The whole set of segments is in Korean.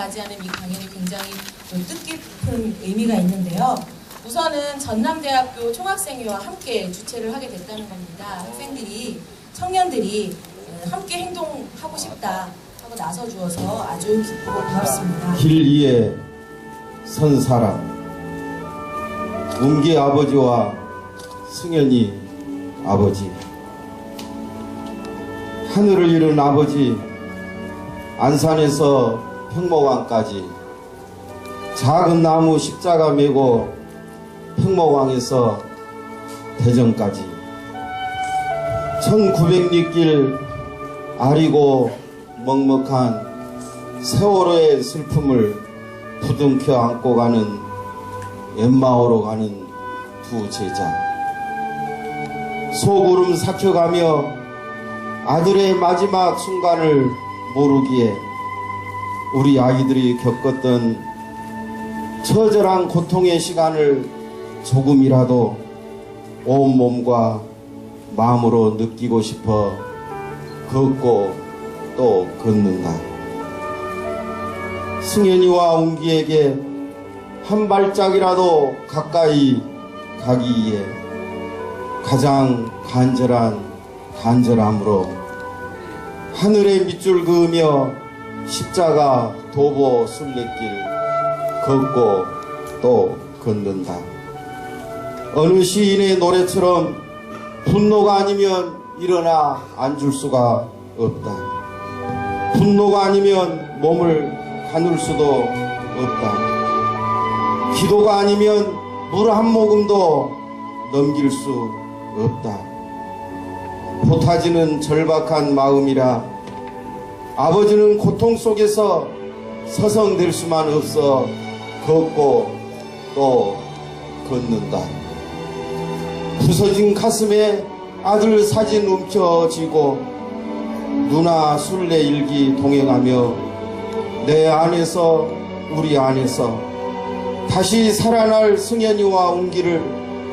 맞이하는 이 강연이 굉장히 뜻깊은 의미가 있는데요. 우선은 전남대학교 총학생회와 함께 주최를 하게 됐다는 겁니다. 학생들이, 청년들이 함께 행동하고 싶다 하고 나서주어서 아주 기쁘고 고맙습니다. 길 위에 선 사람, 웅기 아버지와 승현이 아버지, 하늘을 잃은 아버지, 안산에서 평목항까지 작은 나무 십자가 메고 평목항에서 대전까지 1900리 길 아리고 먹먹한 세월호의 슬픔을 부둥켜 안고 가는 엠마오로 가는 두 제자, 소구름 삭혀가며 아들의 마지막 순간을 모르기에 우리 아이들이 겪었던 처절한 고통의 시간을 조금이라도 온몸과 마음으로 느끼고 싶어 걷고 또 걷는다. 승현이와 웅기에게 한 발짝이라도 가까이 가기 위해 가장 간절한 간절함으로 하늘의 밑줄 그으며 십자가 도보 순례길 걷고 또 걷는다. 어느 시인의 노래처럼 분노가 아니면 일어나 앉을 수가 없다. 분노가 아니면 몸을 가눌 수도 없다. 기도가 아니면 물 한 모금도 넘길 수 없다. 포타지는 절박한 마음이라 아버지는 고통 속에서 서성될 수만 없어 걷고 또 걷는다. 부서진 가슴에 아들 사진 움켜쥐고 누나 순례 일기 동행하며 내 안에서 우리 안에서 다시 살아날 승현이와 웅기를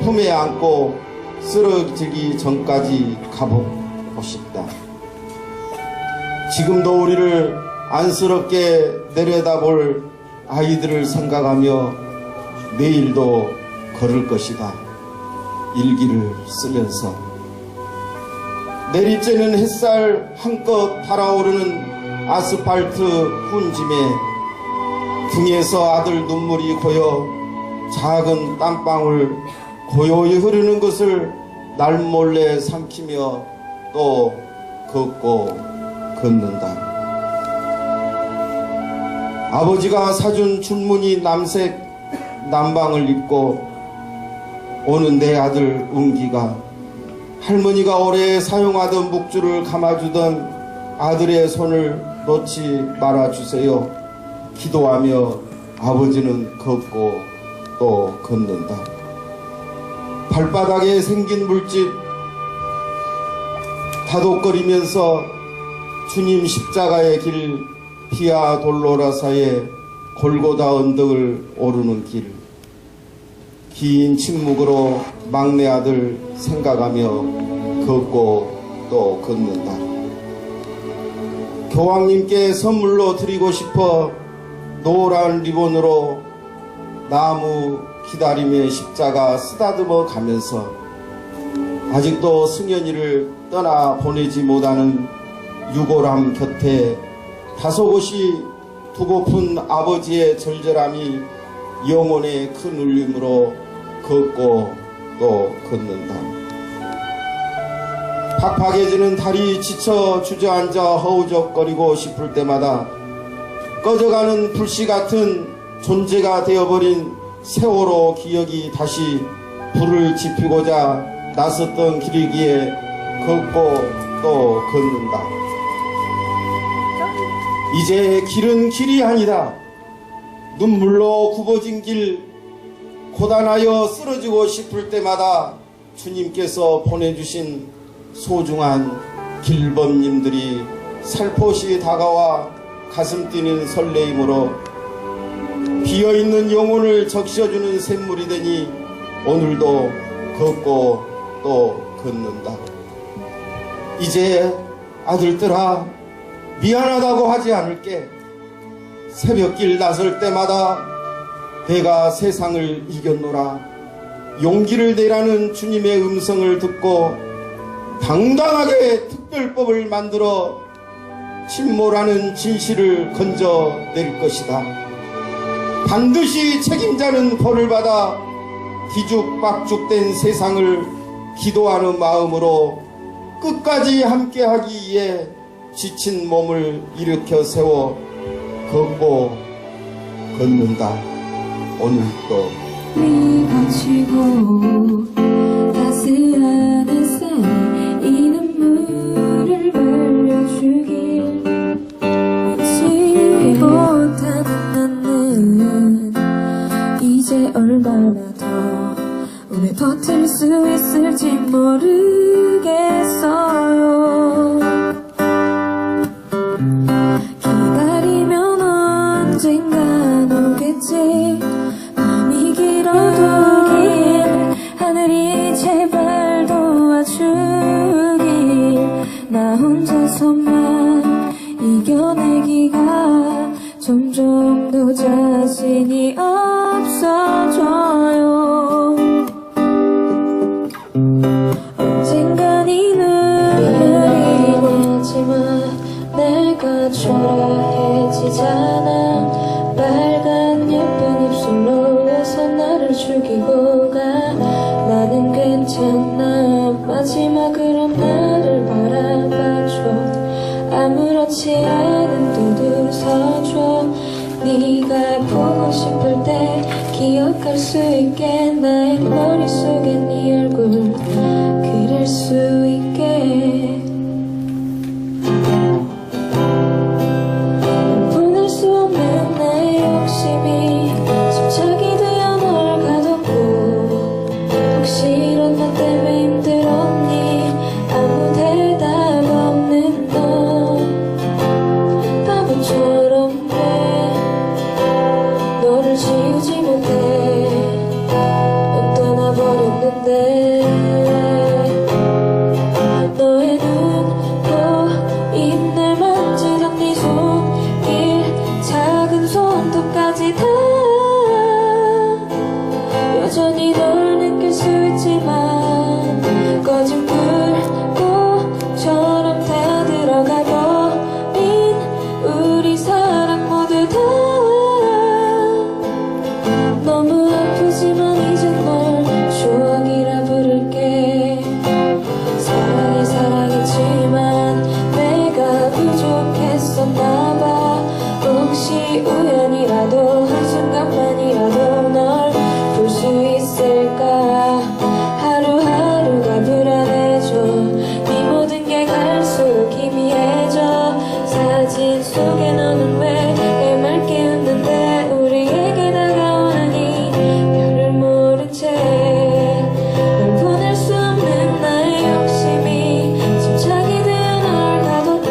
품에 안고 쓰러지기 전까지 가보고 싶다. 지금도 우리를 안쓰럽게 내려다볼 아이들을 생각하며 내일도 걸을 것이다. 일기를 쓰면서 내리쬐는 햇살 한껏 달아오르는 아스팔트 훈짐에 등에서 아들 눈물이 고여 작은 땀방울 고요히 흐르는 것을 날몰래 삼키며 또 걷고 걷는다. 아버지가 사준 줄무늬 남색 남방을 입고 오는 내 아들 웅기가 할머니가 오래 사용하던 묵주를 감아주던 아들의 손을 놓지 말아주세요. 기도하며 아버지는 걷고 또 걷는다. 발바닥에 생긴 물집 다독거리면서 주님 십자가의 길 비아 돌로라사의 골고다 언덕을 오르는 길, 긴 침묵으로 막내 아들 생각하며 걷고 또 걷는다. 교황님께 선물로 드리고 싶어 노란 리본으로 나무 기다림의 십자가 쓰다듬어 가면서 아직도 승현이를 떠나 보내지 못하는 유골함 곁에 다소곳이 두고픈 아버지의 절절함이 영혼의 큰 울림으로 걷고 또 걷는다. 팍팍해지는 달이 지쳐 주저앉아 허우적거리고 싶을 때마다 꺼져가는 불씨 같은 존재가 되어버린 세월호 기억이 다시 불을 지피고자 나섰던 길이기에 걷고 또 걷는다. 이제 길은 길이 아니다. 눈물로 굽어진 길, 고단하여 쓰러지고 싶을 때마다 주님께서 보내주신 소중한 길범님들이 살포시 다가와 가슴 뛰는 설레임으로 비어있는 영혼을 적셔주는 샘물이 되니 오늘도 걷고 또 걷는다. 이제 아들들아 미안하다고 하지 않을게. 새벽길 나설 때마다 내가 세상을 이겼노라 용기를 내라는 주님의 음성을 듣고 당당하게 특별법을 만들어 침몰하는 진실을 건져낼 것이다. 반드시 책임자는 벌을 받아 뒤죽박죽된 세상을 기도하는 마음으로 끝까지 함께하기 위해 지친 몸을 일으켜 세워 걷고 걷는다. 오늘도 네가 지고 따스한 햇살이 이 눈물을 말려주길 잊지 못하는 나는 이제 얼마나 더 오래 버틸 수 있을지 모르겠어요. 기다리면 언젠간 오겠지. 밤이 길어도 길 하늘이 제발 도와주길. 나 혼자서만 이겨내기가 점점 더 자신이 없어져요. 언젠간 이 눈물이 나지만 내가 초라해지잖아. 빨간 예쁜 입술로 와서 나를 죽이고 가. 나는 괜찮아. 마지막으로 나를 바라봐줘. 아무렇지 않은 눈도 서줘. 네가 보고 싶을 때 기억할 수 있게 나의 머릿속에 네 얼굴 그릴 수 있게. 보낼 수 없는 나의 욕심이 집착이 되어 널 가뒀고. 혹시 이런 나 때문에 힘들었니. 아무 대답 없는 너 바보처럼 왜 너를 지우지 못해. 넌 떠나버렸는데. 너의 눈, 코, 입날 만지던 네 손길 작은 손톱까지 다 여전히 널 느낄 수 있지만 꺼진 불꽃처럼 다 들어가 버린 우리 사랑 모두 다 너무 아프지만 이젠 널 추억이라 부를게. 사랑이 사랑했지만 내가 부족했었나봐. 혹시 우연이라도 한순간만이라도 널 볼 수 있을까. 하루하루가 불안해져. 네 모든 게 갈수록 희미해져. 사진 속에 너는 왜 해맑게 웃는데 우리에게 다가오는 이 별을 모른 채. 널 보낼 수 없는 나의 욕심이 집착이 되어 널 가뒀고.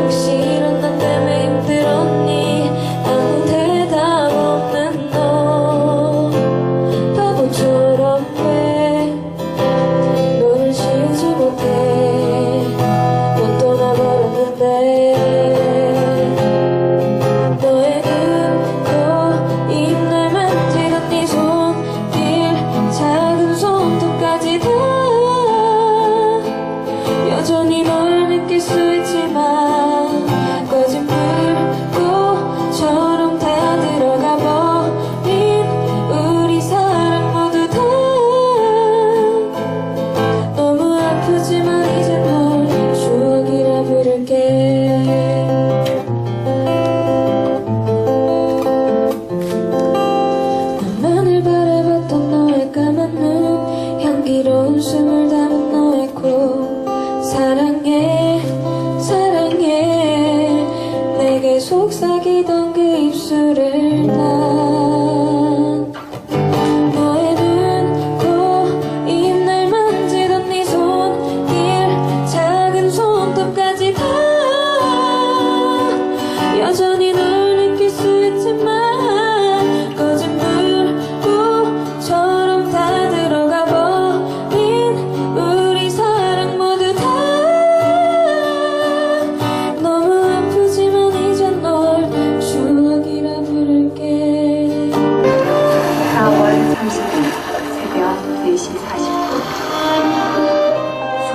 혹시 이런 나 때문에 힘들었니. 아무 대답 없는 너 바보처럼 왜 너를 지우지 못해. 넌 떠나버렸는데. 너의 눈, 코, 입날 만지던 네 손길 작은 손톱까지 다 여전히 널 느낄 수 있지만 꺼진 불꽃처럼 다 들어가 버린 우리 사랑 모두 다 너무 아프지만 이제 널 추억이라 부를게. 나만을 바라봤던 너의 까만 눈 향기로운 숨을 담은 너의 코. 사랑해 사랑해 내게 속삭이던 그 입술을 난. 너의 눈, 코, 입날 만지던 네 손길 작은 손톱까지 다 여전히 널 느낄 수 있지만 꺼진 불꽃처럼 다 들어가 버린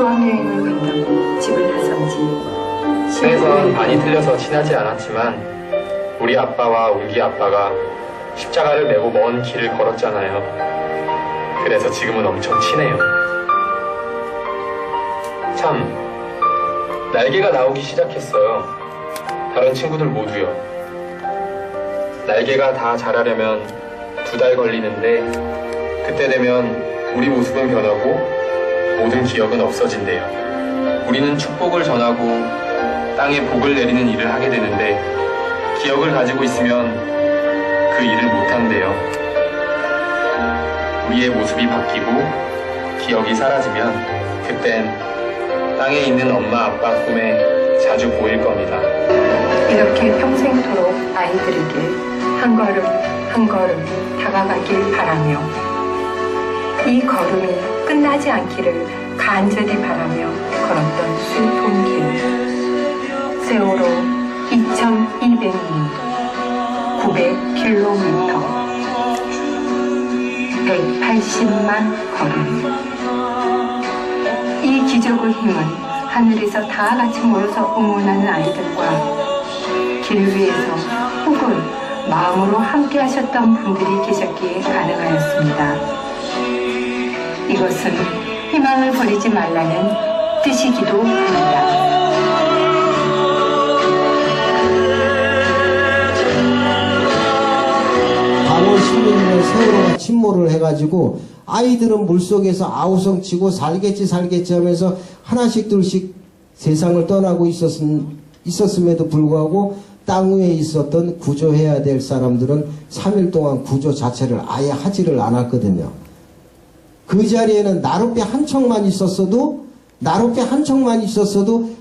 수학여행을 간다고 집을 나선 지 그래서 많이 틀려서 친하지 않았지만 우리 아빠와 운기 아빠가 십자가를 메고 먼 길을 걸었잖아요. 그래서 지금은 엄청 친해요. 참, 날개가 나오기 시작했어요. 다른 친구들 모두요. 날개가 다 자라려면 2달 걸리는데 그때 되면 우리 모습은 변하고 모든 기억은 없어진대요. 우리는 축복을 전하고 땅에 복을 내리는 일을 하게 되는데 기억을 가지고 있으면 그 일을 못한대요. 우리의 모습이 바뀌고 기억이 사라지면 그땐 땅에 있는 엄마 아빠 꿈에 자주 보일 겁니다. 이렇게 평생토록 아이들에게 한 걸음 한 걸음 다가가길 바라며 이 걸음이 끝나지 않기를 간절히 바라며 걸었던 슬픈 길. 세월호 2200리 900km 180만 걸음. 이 기적의 힘은 하늘에서 다 같이 모여서 응원하는 아이들과 길 위에서 혹은 마음으로 함께 하셨던 분들이 계셨기에 가능하였습니다. 이것은 희망을 버리지 말라는 뜻이기도 합니다. 강원 시민들은 세월호가 침몰을 해가지고 아이들은 물속에서 아우성치고 살겠지 하면서 하나씩 둘씩 세상을 떠나고 있었음에도 불구하고 땅 위에 있었던 구조해야 될 사람들은 3일 동안 구조 자체를 아예 하지를 않았거든요. 그 자리에는 나룻배 한 척만 있었어도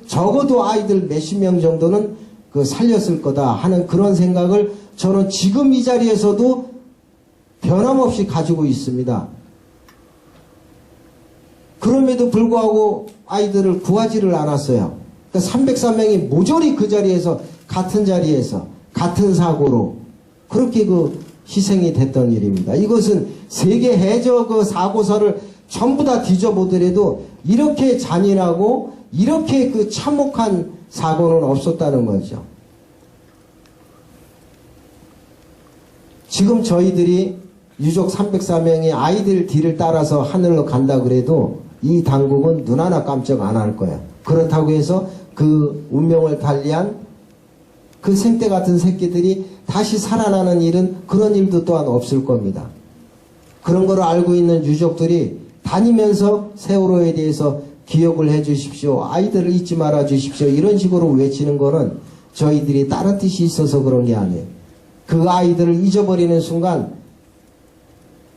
적어도 아이들 몇십 명 정도는 살렸을 거다 하는 그런 생각을 저는 지금 이 자리에서도 변함없이 가지고 있습니다. 그럼에도 불구하고 아이들을 구하지를 않았어요. 그러니까 303명이 모조리 그 자리에서 같은 자리에서 같은 사고로 그렇게 희생이 됐던 일입니다. 이것은 세계 해저 사고서를 전부 다 뒤져보더라도 이렇게 잔인하고 이렇게 참혹한 사고는 없었다는 거죠. 지금 저희들이 유족 304명이 아이들 뒤를 따라서 하늘로 간다 그래도 이 당국은 눈 하나 깜짝 안 할 거예요. 그렇다고 해서 그 운명을 달리한 그 생떼 같은 새끼들이 다시 살아나는 일은 그런 일도 또한 없을 겁니다. 그런 걸 알고 있는 유족들이 다니면서 세월호에 대해서 기억을 해 주십시오. 아이들을 잊지 말아 주십시오. 이런 식으로 외치는 거는 저희들이 다른 뜻이 있어서 그런 게 아니에요. 그 아이들을 잊어버리는 순간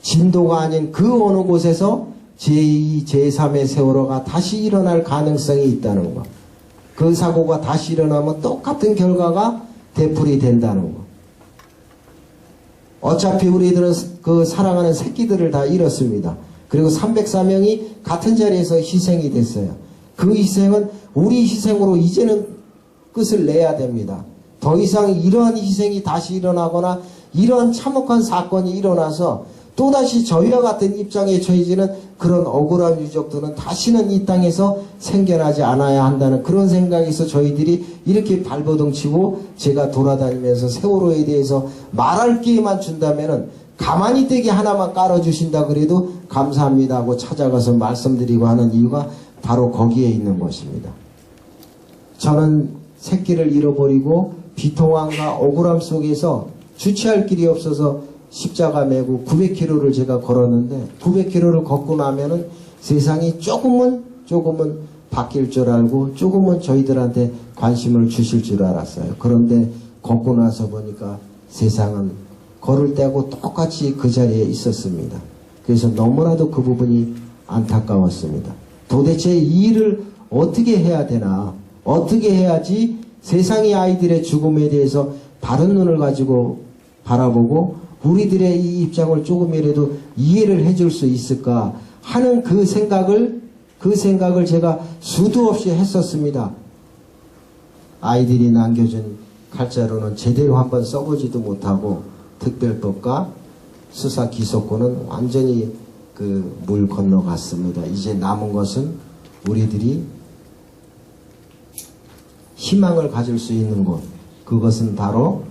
진도가 아닌 그 어느 곳에서 제2, 제3의 세월호가 다시 일어날 가능성이 있다는 거. 그 사고가 다시 일어나면 똑같은 결과가 되풀이 된다는 거. 어차피 우리들은 사랑하는 새끼들을 다 잃었습니다. 그리고 304명이 같은 자리에서 희생이 됐어요. 그 희생은 우리 희생으로 이제는 끝을 내야 됩니다. 더 이상 이러한 희생이 다시 일어나거나 이러한 참혹한 사건이 일어나서 또다시 저희와 같은 입장에 처해지는 그런 억울한 유족들은 다시는 이 땅에서 생겨나지 않아야 한다는 그런 생각에서 저희들이 이렇게 발버둥 치고 제가 돌아다니면서 세월호에 대해서 말할 기회만 준다면은 가만히 떼기 하나만 깔아주신다 그래도 감사합니다 하고 찾아가서 말씀드리고 하는 이유가 바로 거기에 있는 것입니다. 저는 새끼를 잃어버리고 비통함과 억울함 속에서 주체할 길이 없어서 십자가 메고 900km를 제가 걸었는데 900km를 걷고 나면은 세상이 조금은 바뀔 줄 알고 조금은 저희들한테 관심을 주실 줄 알았어요. 그런데 걷고 나서 보니까 세상은 걸을 때하고 똑같이 그 자리에 있었습니다. 그래서 너무나도 그 부분이 안타까웠습니다. 도대체 이 일을 어떻게 해야 되나, 어떻게 해야지 세상의 아이들의 죽음에 대해서 바른 눈을 가지고 바라보고 우리들의 이 입장을 조금이라도 이해를 해줄 수 있을까 하는 그 생각을 제가 수도 없이 했었습니다. 아이들이 남겨준 칼자루는 제대로 한번 써보지도 못하고 특별법과 수사 기소권은 완전히 물 건너갔습니다. 이제 남은 것은 우리들이 희망을 가질 수 있는 곳, 그것은 바로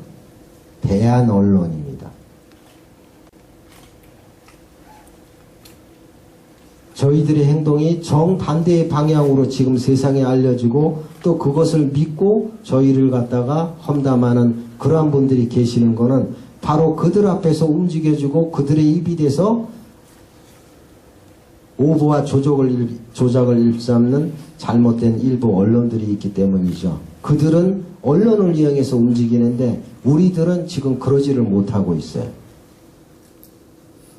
대한언론입니다. 저희들의 행동이 정반대의 방향으로 지금 세상에 알려지고 또 그것을 믿고 저희를 갖다가 험담하는 그러한 분들이 계시는 것은 바로 그들 앞에서 움직여주고 그들의 입이 돼서 오보와 조작을 일삼는 잘못된 일부 언론들이 있기 때문이죠. 그들은 언론을 이용해서 움직이는데 우리들은 지금 그러지를 못하고 있어요.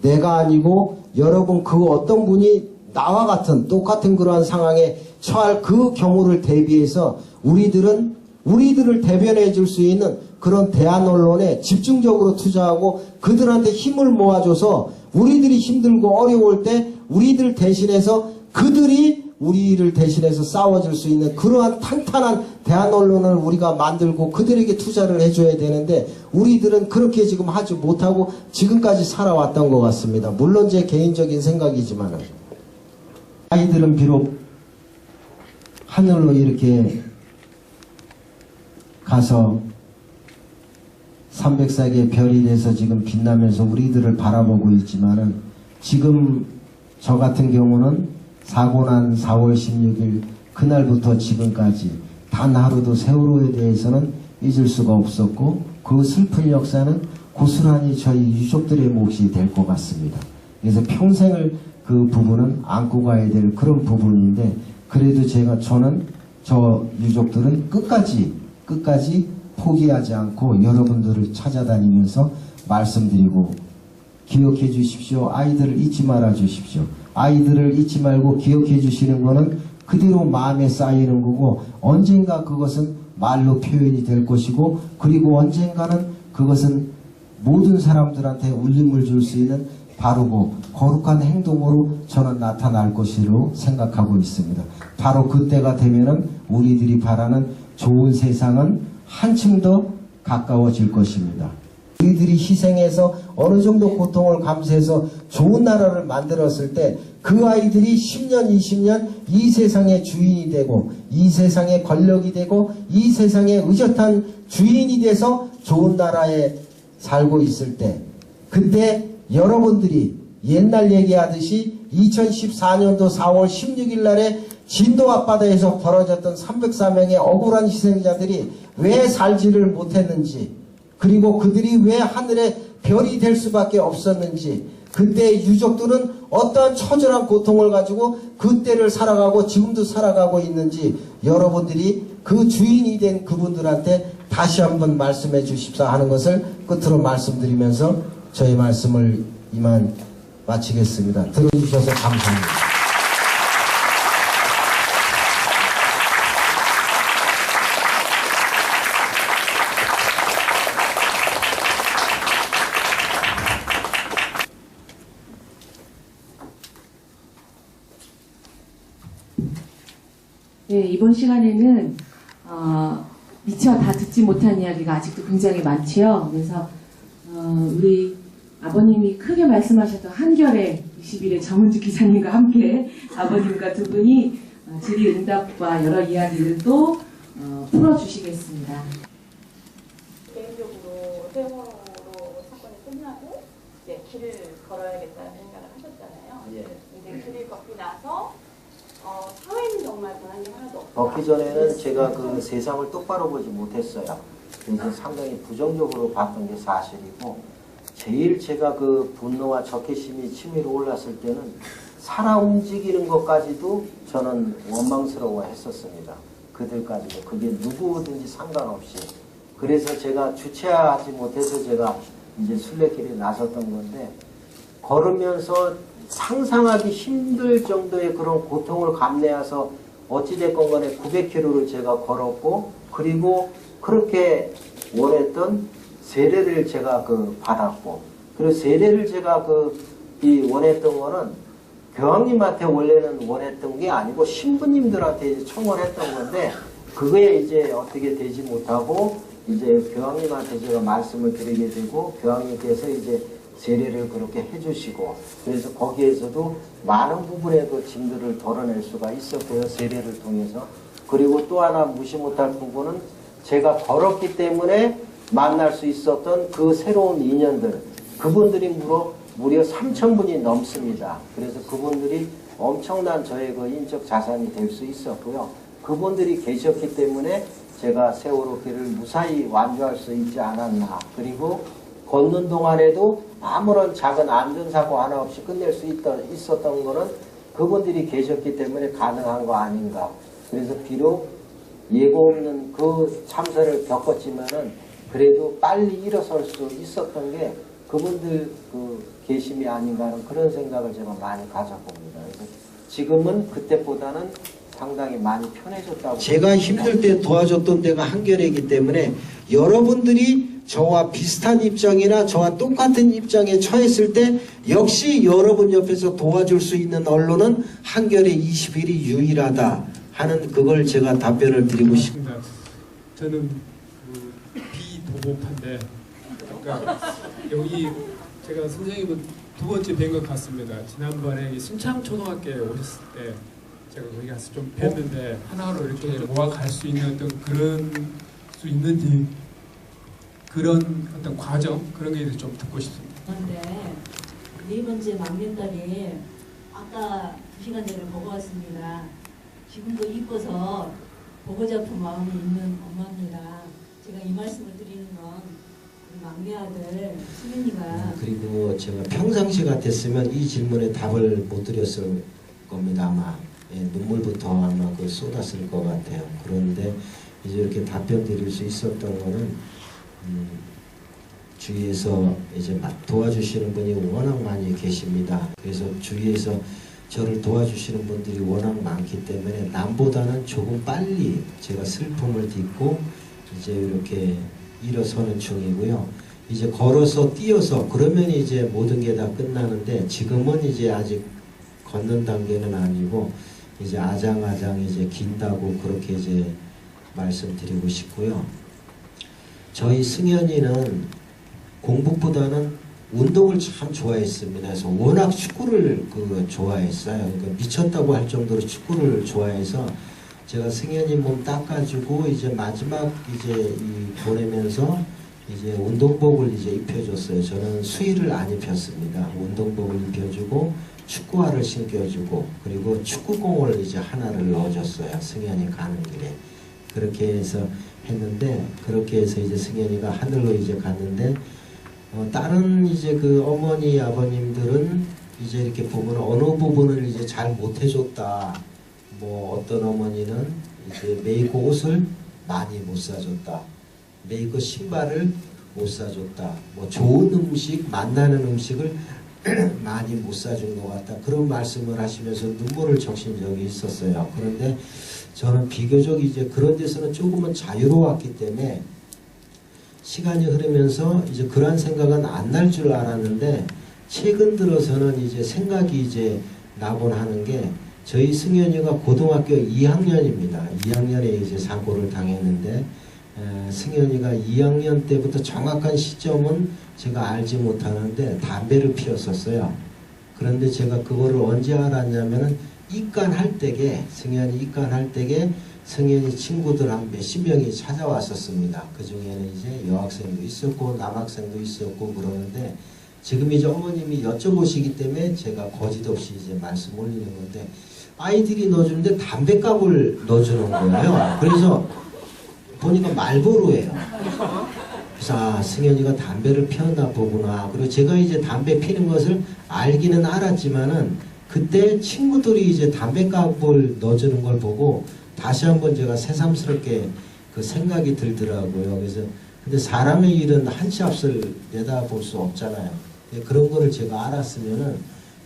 내가 아니고 여러분 그 어떤 분이 나와 같은 똑같은 그러한 상황에 처할 그 경우를 대비해서 우리들을 대변해 줄 수 있는 그런 대한언론에 집중적으로 투자하고 그들한테 힘을 모아줘서 우리들이 힘들고 어려울 때 우리들 대신해서 그들이 우리를 대신해서 싸워줄 수 있는 그러한 탄탄한 대한언론을 우리가 만들고 그들에게 투자를 해줘야 되는데 우리들은 그렇게 지금 하지 못하고 지금까지 살아왔던 것 같습니다. 물론 제 개인적인 생각이지만 아이들은 비록 하늘로 이렇게 가서 304개의 별이 돼서 지금 빛나면서 우리들을 바라보고 있지만은 지금 저 같은 경우는 사고 난 4월 16일 그날부터 지금까지 단 하루도 세월호에 대해서는 잊을 수가 없었고 그 슬픈 역사는 고스란히 저희 유족들의 몫이 될 것 같습니다. 그래서 평생을 그 부분은 안고 가야 될 그런 부분인데 그래도 저는 저 유족들은 끝까지 포기하지 않고 여러분들을 찾아다니면서 말씀드리고 기억해 주십시오. 아이들을 잊지 말아 주십시오. 아이들을 잊지 말고 기억해 주시는 거는 그대로 마음에 쌓이는 거고 언젠가 그것은 말로 표현이 될 것이고 그리고 언젠가는 그것은 모든 사람들한테 울림을 줄 수 있는 바르고 거룩한 행동으로 저는 나타날 것이라고 생각하고 있습니다. 바로 그때가 되면은 우리들이 바라는 좋은 세상은 한층 더 가까워질 것입니다. 우리들이 희생해서 어느 정도 고통을 감수해서 좋은 나라를 만들었을 때 그 아이들이 10년, 20년 이 세상의 주인이 되고 이 세상의 권력이 되고 이 세상의 의젓한 주인이 돼서 좋은 나라에 살고 있을 때 그때 여러분들이 옛날 얘기하듯이 2014년도 4월 16일 날에 진도 앞바다에서 벌어졌던 304명의 억울한 희생자들이 왜 살지를 못했는지 그리고 그들이 왜 하늘의 별이 될 수밖에 없었는지 그때 유족들은 어떠한 처절한 고통을 가지고 그때를 살아가고 지금도 살아가고 있는지 여러분들이 그 주인이 된 그분들한테 다시 한번 말씀해 주십사 하는 것을 끝으로 말씀드리면서 저희 말씀을 이만 마치겠습니다. 들어주셔서 감사합니다. 네, 이번 시간에는 미처 다 듣지 못한 이야기가 아직도 굉장히 많지요. 그래서 우리 아버님이 크게 말씀하셨던 한결의 21의 정은주 기자님과 함께 아버님과 두 분이 질의응답과 여러 이야기를 또 풀어주시겠습니다. 개인적으로 세월호로 사건이 끝나고 이제 길을 걸어야겠다는 생각을 하셨잖아요. 예. 근데 길을 걷고 나서 사회는 정말 변한 게 하나도 없어요. 걷기 전에는 제가 그 세상을 똑바로 보지 못했어요. 그래서 상당히 부정적으로 봤던 게 사실이고 제일 제가 그 분노와 적개심이 치밀어 올랐을 때는 살아 움직이는 것까지도 저는 원망스러워 했었습니다. 그들까지도. 그게 누구든지 상관없이. 그래서 제가 주체하지 못해서 제가 이제 순례길에 나섰던 건데 걸으면서 상상하기 힘들 정도의 그런 고통을 감내해서 어찌됐건 간에 900km를 제가 걸었고 그리고 그렇게 원했던 세례를 제가 받았고 그리고 세례를 제가 원했던 거는 교황님한테 원래는 원했던 게 아니고 신부님들한테 이제 청원했던 건데 그거에 이제 어떻게 되지 못하고 이제 교황님한테 제가 말씀을 드리게 되고 교황님께서 이제 세례를 그렇게 해주시고 그래서 거기에서도 많은 부분의 그 짐들을 덜어낼 수가 있었고요. 세례를 통해서. 그리고 또 하나 무시 못할 부분은 제가 걸었기 때문에 만날 수 있었던 그 새로운 인연들 그분들이 무려 3,000분이 넘습니다. 그래서 그분들이 엄청난 저의 그 인적 자산이 될 수 있었고요. 그분들이 계셨기 때문에 제가 세월호 길을 무사히 완주할 수 있지 않았나. 그리고 걷는 동안에도 아무런 작은 안전사고 하나 없이 끝낼 수 있었던 거는 그분들이 계셨기 때문에 가능한 거 아닌가. 그래서 비록 예고 없는 그 참사를 겪었지만은 그래도 빨리 일어설 수 있었던 게 그분들 그 계심이 아닌가 하는 그런 생각을 제가 많이 가져봅니다. 그래서 지금은 그때보다는 상당히 많이 편해졌다고. 제가 힘들 때 도와줬던 데가 한겨레이기 때문에 여러분들이 저와 비슷한 입장이나 저와 똑같은 입장에 처했을 때 역시 여러분 옆에서 도와줄 수 있는 언론은 한겨레 21이 유일하다 하는 그걸 제가 답변을 드리고 싶습니다. 저는 비도보파인데 그러니까 여기 제가 선생님은 두 번째 뵌 것 같습니다. 지난번에 순창초등학교에 오셨을 때 제가 거기 가서 좀 뵀는데 하나로 이렇게 모아갈 수 있는 어떤 그런 수 있는지 그런 어떤 과정 그런 게 좀 듣고 싶습니다. 그런데 네 번째 막내딸이 아까 2시간 전에 보고 왔습니다. 지금도 이뻐서 보고 잡은 마음이 있는 엄마입니다. 제가 이 말씀을 드리는 건 우리 막내 아들 수민이가 그리고 제가 평상시 같았으면 이 질문에 답을 못 드렸을 겁니다. 아마 눈물부터 아마 그 쏟았을 것 같아요. 그런데 이제 이렇게 답변 드릴 수 있었던 거는 주위에서 이제 도와주시는 분이 워낙 많이 계십니다. 그래서 주위에서 저를 도와주시는 분들이 워낙 많기 때문에 남보다는 조금 빨리 제가 슬픔을 딛고 이제 이렇게 일어서는 중이고요. 이제 걸어서 뛰어서 그러면 이제 모든 게 다 끝나는데 지금은 이제 아직 걷는 단계는 아니고 이제 아장아장 이제 긴다고 그렇게 이제 말씀드리고 싶고요. 저희 승현이는 공부보다는 운동을 참 좋아했습니다. 그래서 워낙 축구를 좋아했어요. 그러니까 미쳤다고 할 정도로 축구를 좋아해서 제가 승현이 몸 닦아주고 이제 마지막 이제 보내면서 이제 운동복을 이제 입혀줬어요. 저는 수의를 안 입혔습니다. 운동복을 입혀주고 축구화를 신겨주고 그리고 축구공을 이제 하나를 넣어줬어요. 승현이 가는 길에. 그렇게 해서 했는데 그렇게 해서 이제 승현이가 하늘로 이제 갔는데 다른 이제 그 어머니 아버님들은 이제 이렇게 보면 어느 부분을 이제 잘 못해줬다. 뭐 어떤 어머니는 이제 메이커 옷을 많이 못 사줬다. 메이커 신발을 못 사줬다. 뭐 좋은 음식, 만나는 음식을 많이 못 사준 것 같다. 그런 말씀을 하시면서 눈물을 적신 적이 있었어요. 그런데 저는 비교적 이제 그런 데서는 조금은 자유로웠기 때문에 시간이 흐르면서 이제 그런 생각은 안 날 줄 알았는데 최근 들어서는 이제 생각이 이제 나곤 하는 게 저희 승현이가 고등학교 2학년입니다. 2학년에 이제 사고를 당했는데 승현이가 2학년 때부터 정확한 시점은 제가 알지 못하는데 담배를 피웠었어요. 그런데 제가 그거를 언제 알았냐면은 입간할 때게 승현이 입간할 때게 승현이 친구들 한 몇십 명이 찾아왔었습니다. 그 중에는 이제 여학생도 있었고 남학생도 있었고 그러는데 지금 이제 어머님이 여쭤보시기 때문에 제가 거짓 없이 이제 말씀 올리는 건데 아이들이 넣어주는데 담배값을 넣어주는 거예요. 그래서 보니까 말보로예요. 그래서 아, 승현이가 담배를 피웠나 보구나. 그리고 제가 이제 담배 피는 것을 알기는 알았지만은 그때 친구들이 이제 담배값을 넣어주는 걸 보고 다시 한번 제가 새삼스럽게 그 생각이 들더라고요. 그래서 근데 사람의 일은 한치 앞을 내다볼 수 없잖아요. 그런 거를 제가 알았으면은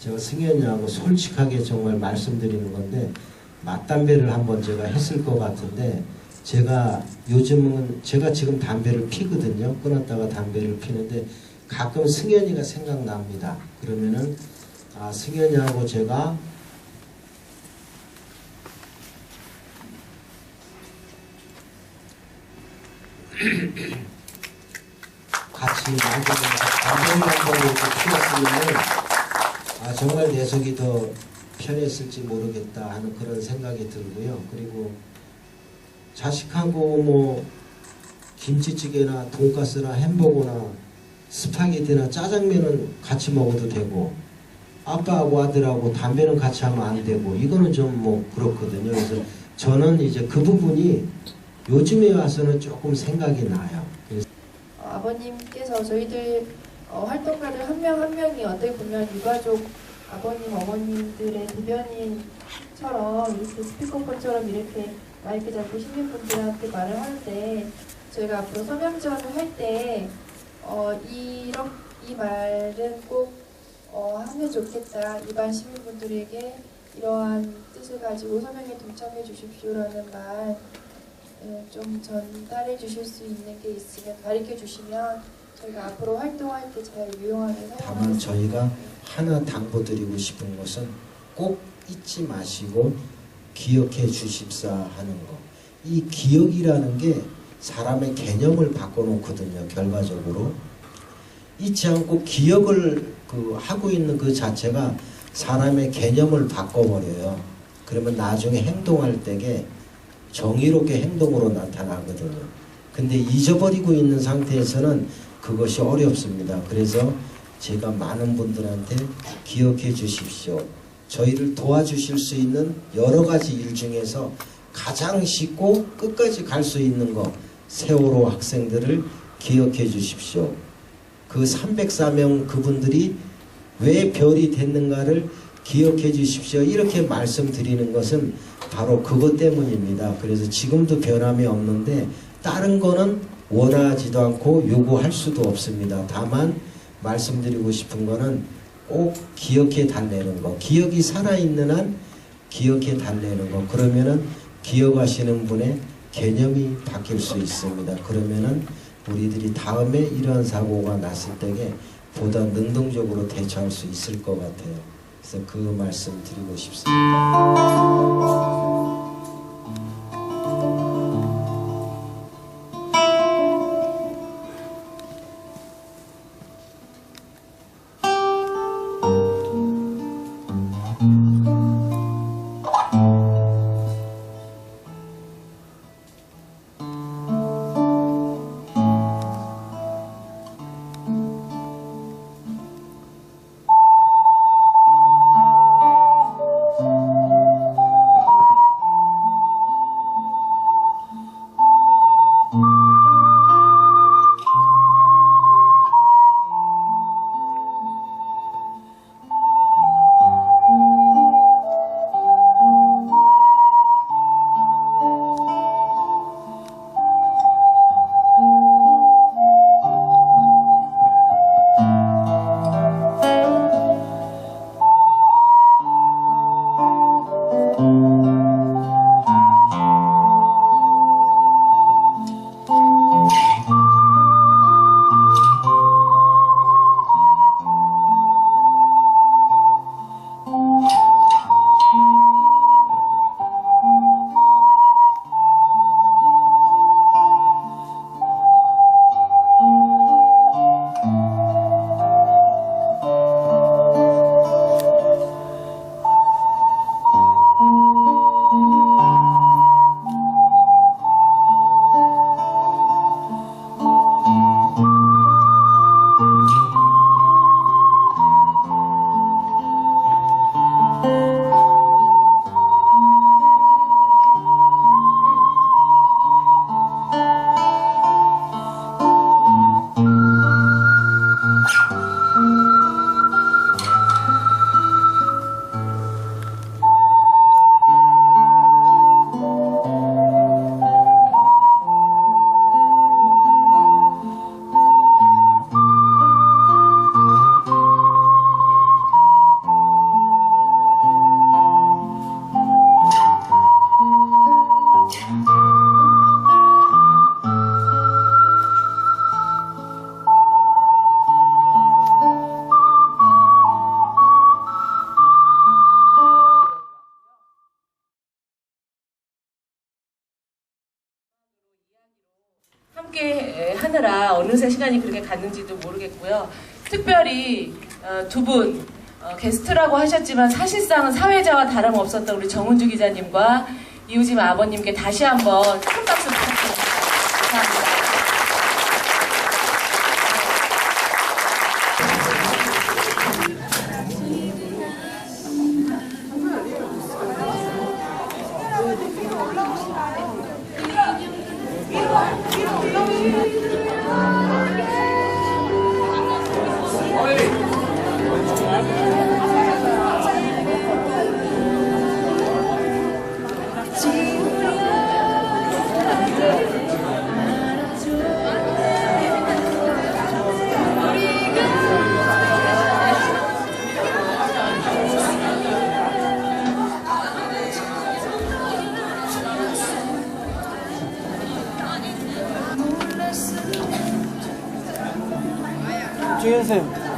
제가 승현이하고 솔직하게 정말 말씀드리는 건데 맞담배를 한번 제가 했을 것 같은데 제가 요즘은 제가 지금 담배를 피거든요. 끊었다가 담배를 피는데 가끔 승현이가 생각납니다. 그러면은 아, 승현이하고 제가 같이 아버님한테 키웠으면 정말 내 속이 더 편했을지 모르겠다 하는 그런 생각이 들고요. 그리고 자식하고 뭐 김치찌개나 돈가스나 햄버거나 스파게티나 짜장면은 같이 먹어도 되고 아빠하고 아들하고 담배는 같이 하면 안 되고 이거는 좀 뭐 그렇거든요. 그래서 저는 이제 그 부분이 요즘에 와서는 조금 생각이 나요. 그래서 아버님께서 저희들 활동가들 한 명 한 명이 어떻게 보면 유가족 아버님 어머님들의 대변인처럼 이렇게 스피커폰처럼 이렇게 마이크 잡고 시민분들한테 말을 하는데 저희가 앞으로 서명전을 할 때 이 말은 꼭 하면 좋겠다. 일반 시민분들에게 이러한 뜻을 가지고 서명에 동참해 주십시오라는 말 좀 전달해 주실 수 있는 게 있으면 가르쳐 주시면 저희가 앞으로 활동할 때 잘 유용하게 사용하겠습니다. 다만 저희가 하나 당부드리고 싶은 것은 꼭 잊지 마시고 기억해 주십사 하는 거. 이 기억이라는 게 사람의 개념을 바꿔놓거든요. 결과적으로 잊지 않고 기억을 하고 있는 그 자체가 사람의 개념을 바꿔버려요. 그러면 나중에 행동할 때에 정의롭게 행동으로 나타나거든요. 근데 잊어버리고 있는 상태에서는 그것이 어렵습니다. 그래서 제가 많은 분들한테 기억해 주십시오. 저희를 도와주실 수 있는 여러 가지 일 중에서 가장 쉽고 끝까지 갈 수 있는 거 세월호 학생들을 기억해 주십시오. 그 304명 그분들이 왜 별이 됐는가를 기억해 주십시오. 이렇게 말씀드리는 것은 바로 그것 때문입니다. 그래서 지금도 변함이 없는데 다른 거는 원하지도 않고 요구할 수도 없습니다. 다만 말씀드리고 싶은 거는 꼭 기억해 달래는 거. 기억이 살아있는 한 기억해 달래는 거. 그러면은 기억하시는 분의 개념이 바뀔 수 있습니다. 그러면은 우리들이 다음에 이러한 사고가 났을 때에 보다 능동적으로 대처할 수 있을 것 같아요. 그래서 그 말씀 드리고 싶습니다. 함께 하느라 어느새 시간이 그렇게 갔는지도 모르겠고요. 특별히 두 분 게스트라고 하셨지만 사실상은 사회자와 다름없었던 우리 정은주 기자님과 이우진 아버님께 다시 한번 큰 박수 부탁드립니다. 감사합니다. 주연쌤.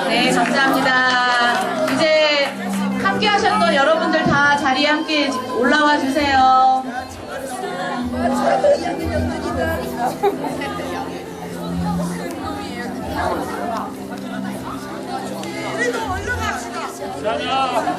네, 감사합니다. 이제 함께 하셨던 여러분들 다 자리에 함께 올라와 주세요. 자냐.